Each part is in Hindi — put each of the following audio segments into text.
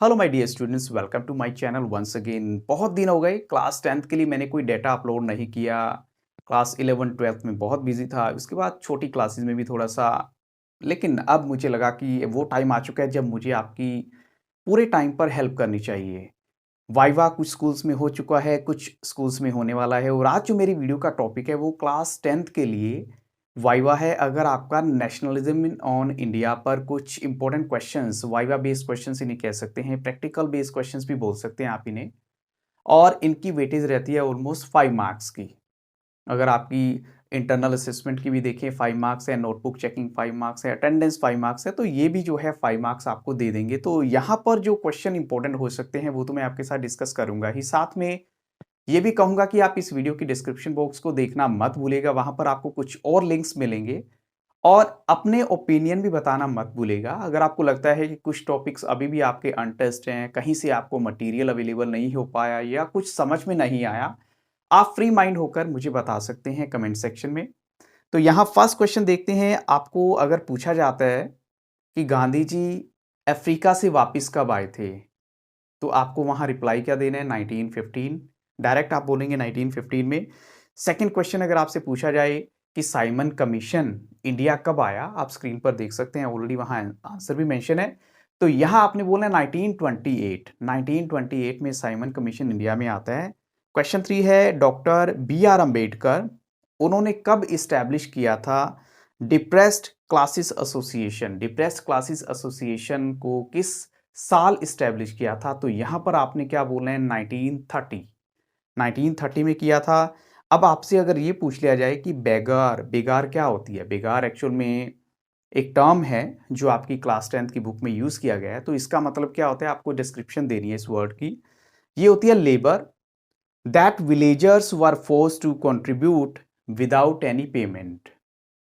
Hello my dear students, welcome to my channel once again. बहुत दिन हो गए, क्लास 10th के लिए मैंने कोई डेटा अपलोड नहीं किया। क्लास 11 12th में बहुत बिजी था, उसके बाद छोटी क्लासेस में भी थोड़ा सा। लेकिन अब मुझे लगा कि वो टाइम आ चुका है जब मुझे आपकी पूरे टाइम पर हेल्प करनी चाहिए। वाइवा कुछ स्कूल्स में हो चुका है, कुछ स्कूल्स में होने वाला है, और आज जो मेरी वीडियो का टॉपिक है वो क्लास 10th के लिए वाइवा है। अगर आपका नेशनलिज्म ऑन इंडिया पर कुछ important questions, viva based questions इन्हें कह सकते हैं, प्रैक्टिकल बेस्ड क्वेश्चंस भी बोल सकते हैं आप इन्हें, और इनकी वेटेज रहती है ऑलमोस्ट 5 मार्क्स की। अगर आपकी इंटरनल असेसमेंट की भी देखें 5 मार्क्स है, नोटबुक चेकिंग 5 मार्क्स है, अटेंडेंस 5 मार्क्स है, तो ये भी जो है 5 मार्क्स आपको दे देंगे। तो यहाँ पर जो क्वेश्चन इंपॉर्टेंट हो सकते हैं वो तो मैं आपके साथ डिस्कस करूंगा ही, साथ में ये भी कहूंगा कि आप इस वीडियो की डिस्क्रिप्शन बॉक्स को देखना मत भूलिएगा, वहां पर आपको कुछ और लिंक्स मिलेंगे। और अपने ओपिनियन भी बताना मत भूलिएगा। अगर आपको लगता है कि कुछ टॉपिक्स अभी भी आपके अनटेस्ट हैं, कहीं से आपको मटेरियल अवेलेबल नहीं हो पाया या कुछ समझ में नहीं आया, आप फ्री माइंड होकर मुझे बता सकते हैं कमेंट सेक्शन में। तो यहाँ फर्स्ट क्वेश्चन देखते हैं। आपको अगर पूछा जाता है कि गांधी जी अफ्रीका से वापस कब आए थे, तो आपको वहां रिप्लाई क्या देना है? 1915। डायरेक्ट आप बोलेंगे 1915 में। सेकंड क्वेश्चन अगर आपसे पूछा जाए कि साइमन कमीशन इंडिया कब आया, आप स्क्रीन पर देख सकते हैं, ऑलरेडी वहां आंसर भी मेंशन है। तो यहां आपने बोला 1928। 1928 में साइमन कमीशन इंडिया में आता है। क्वेश्चन 3 है, डॉक्टर बी आर अंबेडकर उन्होंने कब इस्टेब्लिश किया था depressed classes association? Depressed classes association को किस साल इस्टेब्लिश किया था? तो यहां पर आपने क्या बोलना है? 1930। 1930 में किया था। अब आपसे अगर ये पूछ लिया जाए कि बेगार, बेगार क्या होती है? बेगार एक्चुअल में एक टर्म है जो आपकी क्लास 10th की बुक में यूज किया गया है। तो इसका मतलब क्या होता है, आपको डिस्क्रिप्शन देनी है इस वर्ड की। ये होती है labour that villagers were force to contribute without any payment.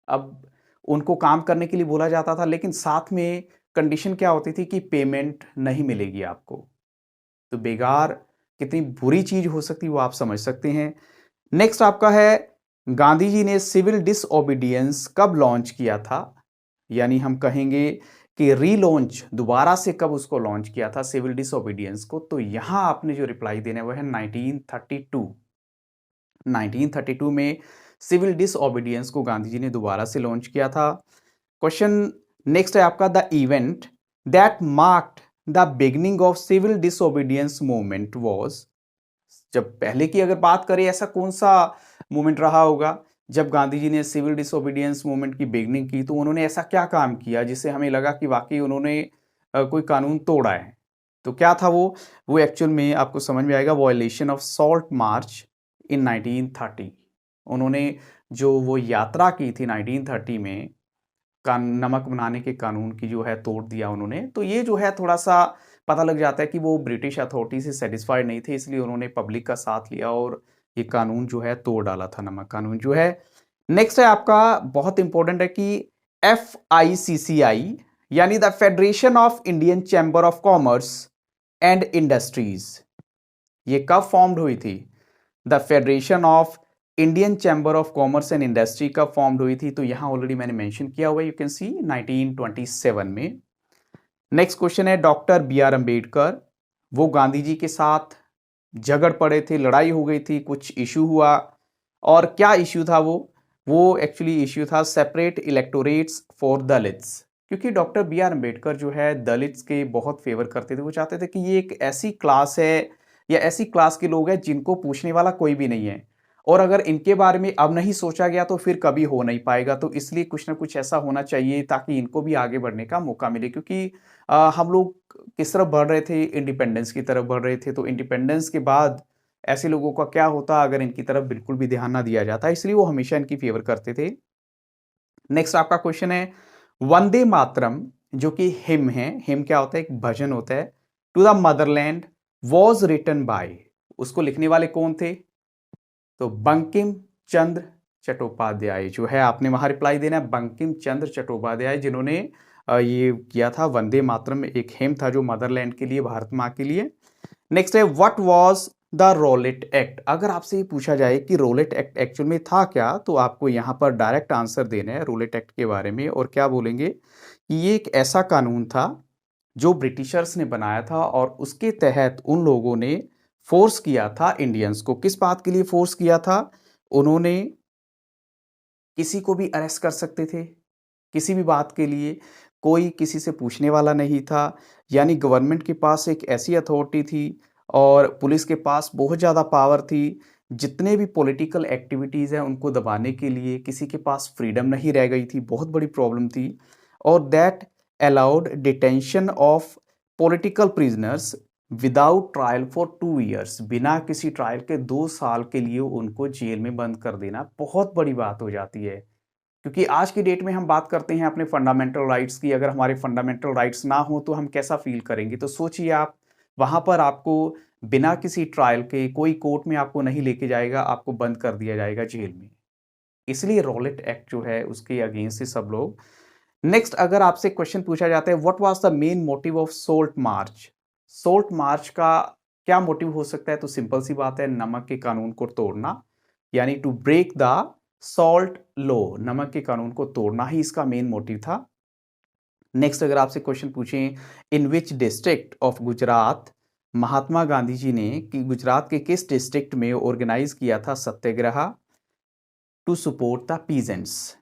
अब उनको काम करने के लिए बोला जाता था, लेकिन साथ में कंडीशन क्या होती थी कि पेमेंट नहीं मिलेगी आपको। तो बेगार कितनी बुरी चीज हो सकती है वो आप समझ सकते हैं। नेक्स्ट आपका है, गांधी जी ने सिविल डिसओबीडियंस कब लॉन्च किया था? यानी हम कहेंगे कि रीलॉन्च, दोबारा से कब उसको लॉन्च किया था सिविल डिसओबीडियंस को? तो यहां आपने जो रिप्लाई देना है वो है 1932। 1932 में सिविल डिसओबीडियंस को गांधी जी ने दोबारा से लॉन्च किया था। क्वेश्चन नेक्स्ट है आपका, the event that marked the beginning of civil disobedience movement was. जब पहले की अगर बात करें, ऐसा कौन सा मूवमेंट रहा होगा जब गांधी जी ने सिविल डिसओबीडियंस मूवमेंट की बिगिनिंग की? तो उन्होंने ऐसा क्या काम किया जिससे हमें लगा कि वाकई उन्होंने कोई कानून तोड़ा है? तो क्या था वो एक्चुअल में आपको समझ में आएगा, वॉयलेशन ऑफ सॉल्ट मार्च इन 1930। उन्होंने जो वो यात्रा की थी 1930 में, नमक बनाने के कानून की जो है तोड़ दिया उन्होंने। तो ये जो है थोड़ा सा पता लग जाता है कि वो ब्रिटिश अथॉरिटी से सेटिस्फाइड नहीं थे, इसलिए उन्होंने पब्लिक का साथ लिया और ये कानून जो है तोड़ डाला था, नमक कानून जो है। नेक्स्ट है आपका, बहुत इंपॉर्टेंट है कि FICCI यानी the federation of Indian chamber of commerce and industries, ये कब फॉर्म्ड हुई थी? The federation of Indian chamber of commerce and industry कब फॉर्म्ड हुई थी? तो यहां ऑलरेडी मैंने मेंशन किया हुआ है, यू कैन सी 1927 में। नेक्स्ट क्वेश्चन है, डॉक्टर बी आर अंबेडकर वो गांधी जी के साथ झगड़ पड़े थे, लड़ाई हो गई थी, कुछ इशू हुआ, और क्या इशू था वो एक्चुअली इशू था सेपरेट इलेक्टोरेट्स फॉर दलित्स। क्योंकि डॉक्टर बी आर अंबेडकर जो है दलित्स के बहुत फेवर करते थे। वो चाहते थे कि ये एक ऐसी क्लास है या ऐसी क्लास के लोग हैं जिनको पूछने वाला कोई भी नहीं है, और अगर इनके बारे में अब नहीं सोचा गया तो फिर कभी हो नहीं पाएगा। तो इसलिए कुछ ना कुछ ऐसा होना चाहिए ताकि इनको भी आगे बढ़ने का मौका मिले। क्योंकि हम लोग किस तरफ बढ़ रहे थे? इंडिपेंडेंस की तरफ बढ़ रहे थे। तो इंडिपेंडेंस के बाद ऐसे लोगों का क्या होता अगर इनकी तरफ बिल्कुल भी ध्यान ना दिया जाता? इसलिए वो हमेशा इनकी फेवर करते थे। नेक्स्ट आपका क्वेश्चन है, वंदे मातरम जो कि हिम है, हिम क्या होता है? एक भजन होता है। To the motherland was written by, उसको लिखने वाले कौन थे? तो बंकिम चंद्र चट्टोपाध्याय जो है, आपने वहां रिप्लाई देना है बंकिम चंद्र चट्टोपाध्याय, जिन्होंने ये किया था। वंदे मातरम एक हिम था जो मदरलैंड के लिए, भारत माँ के लिए। नेक्स्ट है, what was the Rowlatt Act? अगर आपसे ये पूछा जाए कि रोलेट एक्ट एक्चुअल में था क्या, तो आपको यहां पर डायरेक्ट आंसर देना है रोलेट एक्ट के बारे में, और क्या बोलेंगे कि ये एक ऐसा कानून था जो ब्रिटिशर्स ने बनाया था, और उसके तहत उन लोगों ने फोर्स किया था इंडियंस को। किस बात के लिए फोर्स किया था? उन्होंने किसी को भी अरेस्ट कर सकते थे किसी भी बात के लिए, कोई किसी से पूछने वाला नहीं था। यानी गवर्नमेंट के पास एक ऐसी अथॉरिटी थी और पुलिस के पास बहुत ज़्यादा पावर थी। जितने भी पॉलिटिकल एक्टिविटीज़ हैं उनको दबाने के लिए किसी के पास फ्रीडम नहीं रह गई थी, बहुत बड़ी प्रॉब्लम थी। और that allowed detention of political prisoners without trial for 2 years। बिना किसी ट्रायल के 2 साल के लिए उनको जेल में बंद कर देना बहुत बड़ी बात हो जाती है। क्योंकि आज की डेट में हम बात करते हैं अपने फंडामेंटल राइट्स की, अगर हमारे फंडामेंटल राइट्स ना हो तो हम कैसा फील करेंगे। तो सोचिए आप, वहां पर आपको बिना किसी ट्रायल के कोई कोर्ट में आपको नहीं लेके जाएगा, आपको बंद कर दिया जाएगा जेल में। इसलिए रॉलेट एक्ट जो है उसके अगेंस्ट से सब लोग। नेक्स्ट, अगर आपसे क्वेश्चन पूछा जाता है what was the main motive of Salt March. Salt March का क्या मोटिव हो सकता है? तो सिंपल सी बात है, नमक के कानून को तोड़ना, यानी to break the salt law, नमक के कानून को तोड़ना ही इसका मेन मोटिव था। नेक्स्ट, अगर आपसे क्वेश्चन पूछें इन which district of Gujarat Mahatma Gandhi ji ने कि गुजरात के किस डिस्ट्रिक्ट में ऑर्गेनाइज किया था सत्याग्रह टू सपोर्ट द पीजेंट्स,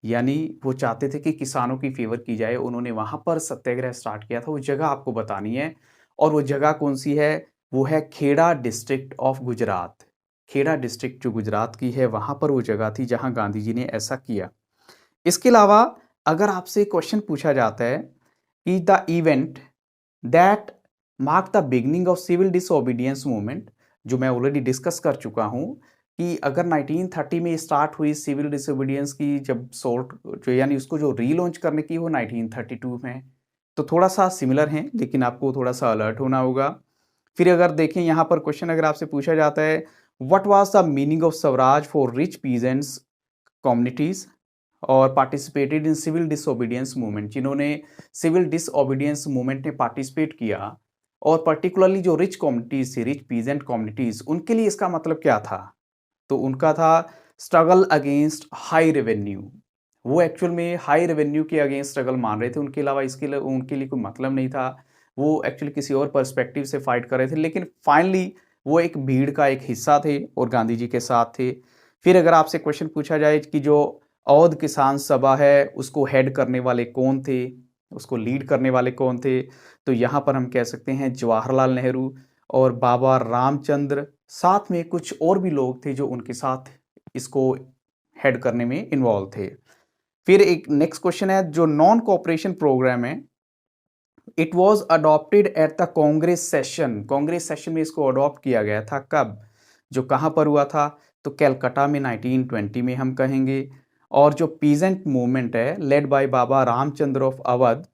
यानी वो चाहते थे कि किसानों की फेवर की जाए, उन्होंने वहां पर सत्याग्रह स्टार्ट किया था। वो जगह आपको बतानी है, और वो जगह कौन सी है? वो है Kheda district of Gujarat. Kheda district जो गुजरात की है वहां पर वो जगह थी जहां गांधी जी ने ऐसा किया। इसके अलावा अगर आपसे क्वेश्चन पूछा जाता है कि the event that mark the beginning of civil disobedience movement, जो मैं ऑलरेडी डिस्कस कर चुका हूं कि अगर 1930 में स्टार्ट हुई सिविल डिसोबीडियंस की, जब सोल्ट जो यानी उसको जो रीलॉन्च करने की वो 1932 में, तो थोड़ा सा सिमिलर हैं, लेकिन आपको थोड़ा सा अलर्ट होना होगा। फिर अगर देखें यहाँ पर क्वेश्चन अगर आपसे पूछा जाता है what was the meaning of swaraj for rich peasants communities और participated in civil disobedience movement, जिन्होंने सिविल डिसओबीडियंस मूवमेंट में पार्टिसिपेट किया, और पर्टिकुलरली जो रिच कम्युनिटीज थी, रिच पीजेंट कम्युनिटीज, उनके लिए इसका मतलब क्या था? तो उनका था स्ट्रगल अगेंस्ट हाई रेवेन्यू। वो एक्चुअल में हाई रेवेन्यू के अगेंस्ट स्ट्रगल मान रहे थे, उनके अलावा इसके लिए उनके लिए कोई मतलब नहीं था। वो एक्चुअली किसी और पर्सपेक्टिव से फाइट कर रहे थे, लेकिन फाइनली वो एक भीड़ का एक हिस्सा थे और गांधी जी के साथ थे। फिर अगर आपसे क्वेश्चन पूछा जाए कि जो अवध किसान सभा है उसको हेड करने वाले कौन थे, उसको लीड करने वाले कौन थे, तो यहाँ पर हम कह सकते हैं जवाहरलाल नेहरू और बाबा रामचंद्र, साथ में कुछ और भी लोग थे जो उनके साथ इसको हेड करने में इन्वॉल्व थे। फिर एक नेक्स्ट क्वेश्चन है, जो नॉन कोऑपरेशन प्रोग्राम है it was adopted at the Congress session. Congress session में इसको अडॉप्ट किया गया था, कब? जो कहां पर हुआ था? तो कलकत्ता में 1920 में हम कहेंगे। और जो पीजेंट मूवमेंट है led by Baba Ramchandra of Awadh,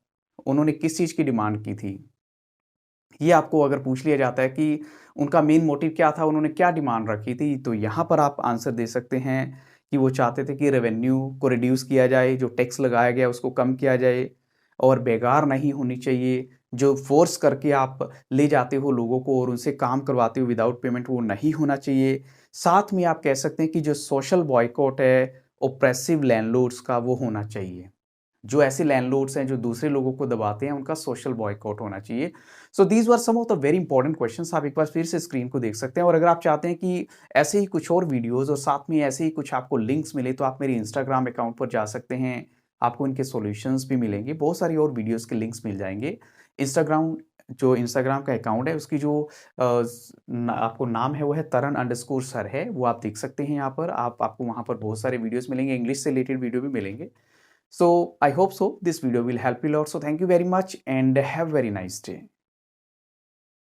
उन्होंने किस चीज की डिमांड की थी? ये आपको अगर पूछ लिया जाता है कि उनका मेन मोटिव क्या था, उन्होंने क्या डिमांड रखी थी, तो यहाँ पर आप आंसर दे सकते हैं कि वो चाहते थे कि रेवेन्यू को रिड्यूस किया जाए, जो टैक्स लगाया गया उसको कम किया जाए, और बेकार नहीं होनी चाहिए। जो फोर्स करके आप ले जाते हो लोगों को और उनसे काम करवाते हो विदाउट पेमेंट, वो नहीं होना चाहिए। साथ में आप कह सकते हैं कि जो सोशल बॉयकॉट है ओप्रेसिव लैंडलॉर्ड्स का, वो होना चाहिए। जो ऐसे लैंडलॉर्ड्स हैं जो दूसरे लोगों को दबाते हैं, उनका सोशल बॉयकॉट होना चाहिए। So these were some of the very important questions. आप एक बार फिर से स्क्रीन को देख सकते हैं, और अगर आप चाहते हैं कि ऐसे ही कुछ और वीडियोस और साथ में ऐसे ही कुछ आपको लिंक्स मिले, तो आप मेरे इंस्टाग्राम अकाउंट पर जा सकते हैं, आपको इनके सॉल्यूशंस भी मिलेंगे, बहुत सारी और वीडियोस के लिंक्स मिल जाएंगे। इंस्टाग्राम का अकाउंट है, उसकी जो आपको नाम है वो है तरन_सर है, वो आप देख सकते हैं यहाँ पर। आपको वहाँ पर बहुत सारे वीडियोस मिलेंगे, इंग्लिश से रिलेटेड वीडियो भी मिलेंगे। So I hope so this video will help you a lot. So thank you very much and have a very nice day.